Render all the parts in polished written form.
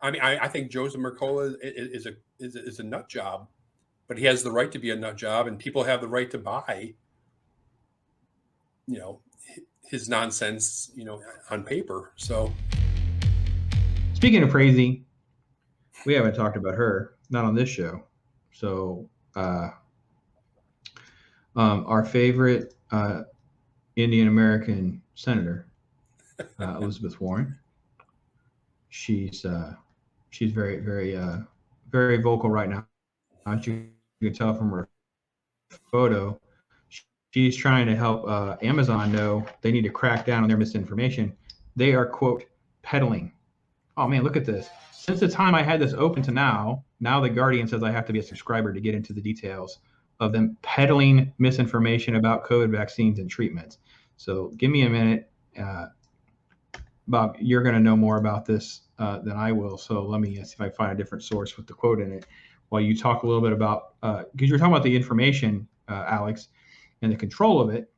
I think Joseph Mercola is a nut job, but he has the right to be a nut job, and people have the right to buy, you know, his nonsense, on paper. So, Speaking of crazy, we haven't talked about her, not on this show. So, our favorite Indian American senator, Elizabeth Warren. She's very very vocal right now. As you can tell from her photo, she's trying to help Amazon know they need to crack down on their misinformation. They are, quote, peddling. Oh man, look at this. Since the time I had this open to now the Guardian says I have to be a subscriber to get into the details of them peddling misinformation about COVID vaccines and treatments. So give me a minute. Bob, you're going to know more about this than I will. So let me see if I find a different source with the quote in it while you talk a little bit about, because you're talking about the information, Alex, and the control of it.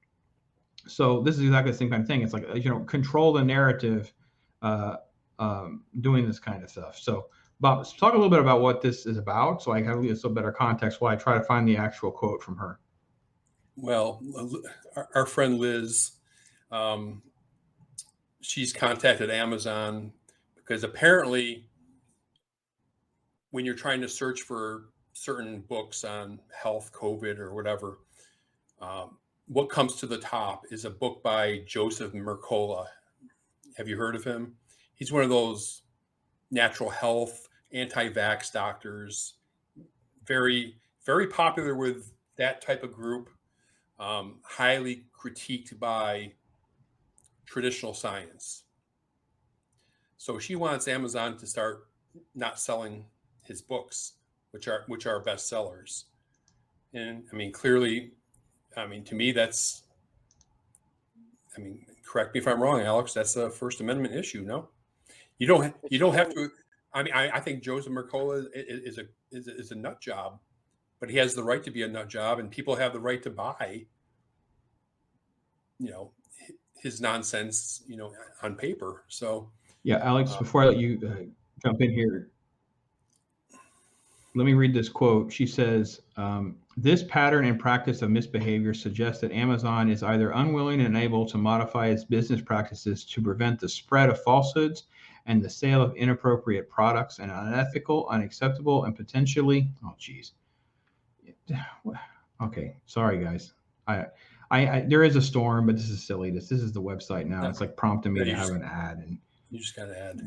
So this is exactly the same kind of thing. It's like, control the narrative, doing this kind of stuff. So Bob, let's talk a little bit about what this is about, so I have a little better context while I try to find the actual quote from her. Well, our friend Liz, she's contacted Amazon because apparently when you're trying to search for certain books on health, COVID, or whatever, what comes to the top is a book by Joseph Mercola. Have you heard of him? He's one of those natural health, anti-vax doctors, very, very popular with that type of group, highly critiqued by traditional science. So she wants Amazon to start not selling his books, which are bestsellers. And clearly, to me, that's, correct me if I'm wrong, Alex, that's a First Amendment issue. No, you don't have to. I think Joseph Mercola is a nut job, but he has the right to be a nut job, and people have the right to buy, his nonsense, on paper. So, yeah, Alex, before I let you jump in here, let me read this quote. She says, this pattern and practice of misbehavior suggests that Amazon is either unwilling and unable to modify its business practices to prevent the spread of falsehoods and the sale of inappropriate products, and unethical, unacceptable, and potentially, okay, sorry guys. There is a storm, but this is silly. This is the website now. It's like prompting me to have an ad, and you just got to add.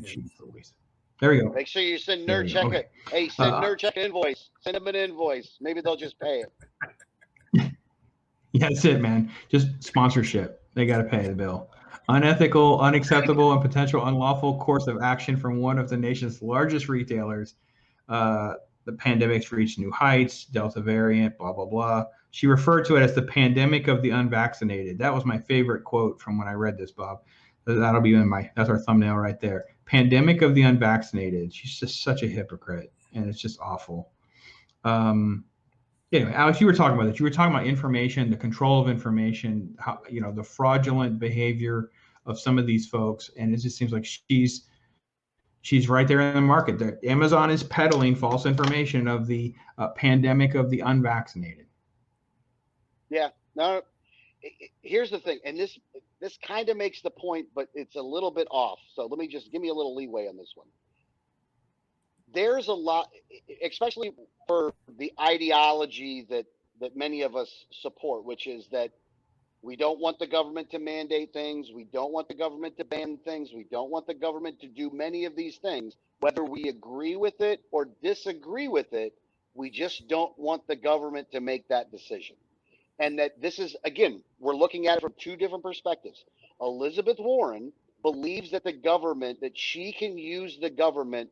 There we go. Make sure you send Nerd Check it. Hey, send Nerd Check an invoice. Send them an invoice. Maybe they'll just pay it. Yeah, that's it, man. Just sponsorship. They got to pay the bill. Unethical, unacceptable, and potential unlawful course of action from one of the nation's largest retailers. The pandemic's reached new heights, Delta variant, blah, blah, blah. She referred to it as the pandemic of the unvaccinated. That was my favorite quote from when I read this, Bob. That'll be that's our thumbnail right there. Pandemic of the unvaccinated. She's just such a hypocrite, and it's just awful. Anyway, Alex, you were talking about this. You were talking about information, the control of information, how, the fraudulent behavior of some of these folks, and it just seems like she's right there in the market. Amazon is peddling false information of the pandemic of the unvaccinated. Yeah. No. Here's the thing, and this kind of makes the point, but it's a little bit off. So let me just give me a little leeway on this one. There's a lot, especially for the ideology that many of us support, which is that we don't want the government to mandate things. We don't want the government to ban things. We don't want the government to do many of these things, whether we agree with it or disagree with it. We just don't want the government to make that decision. And that this is, again, we're looking at it from two different perspectives. Elizabeth Warren believes that that she can use the government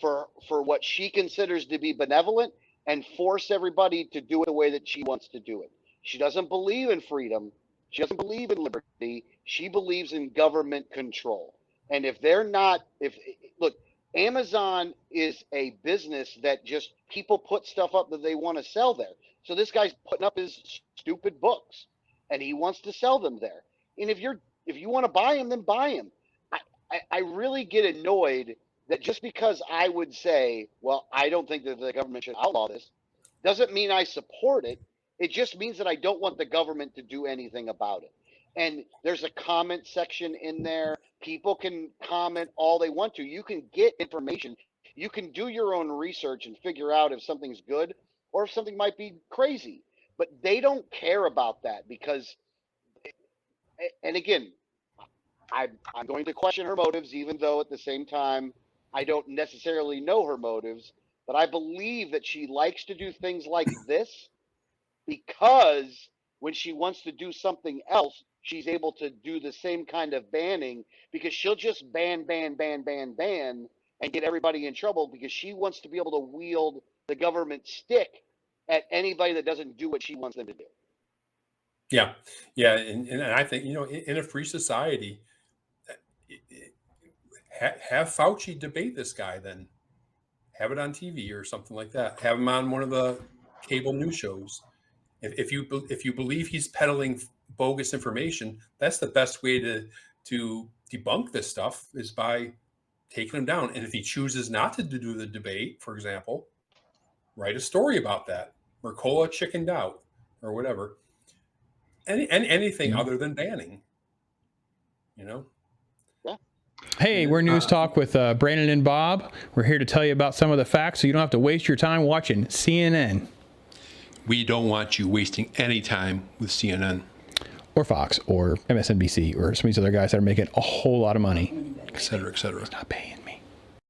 for what she considers to be benevolent and force everybody to do it the way that she wants to do it. She doesn't believe in freedom. She doesn't believe in liberty. She believes in government control. And look, Amazon is a business that just people put stuff up that they want to sell there. So this guy's putting up his stupid books and he wants to sell them there. And if you want to buy them, then buy them. I really get annoyed that just because I would say, well, I don't think that the government should outlaw this, doesn't mean I support it. It just means that I don't want the government to do anything about it. And there's a comment section in there. People can comment all they want to. You can get information. You can do your own research and figure out if something's good or if something might be crazy. But they don't care about that because, and again, I'm going to question her motives, even though at the same time, I don't necessarily know her motives. But I believe that she likes to do things like this because when she wants to do something else, she's able to do the same kind of banning because she'll just ban, and get everybody in trouble because she wants to be able to wield the government stick at anybody that doesn't do what she wants them to do. Yeah. Yeah. And I think, in a free society, have Fauci debate this guy, then have it on TV or something like that. Have him on one of the cable news shows. If you believe he's peddling bogus information, that's the best way to debunk this stuff is by taking him down. And if he chooses not to do the debate, for example, write a story about that. Mercola chickened out or whatever. Anything other than banning, Hey, we're News Talk with Brandon and Bob. We're here to tell you about some of the facts so you don't have to waste your time watching CNN. We don't want you wasting any time with CNN. Or Fox or MSNBC or some of these other guys that are making a whole lot of money. Et cetera, et cetera. Not paying.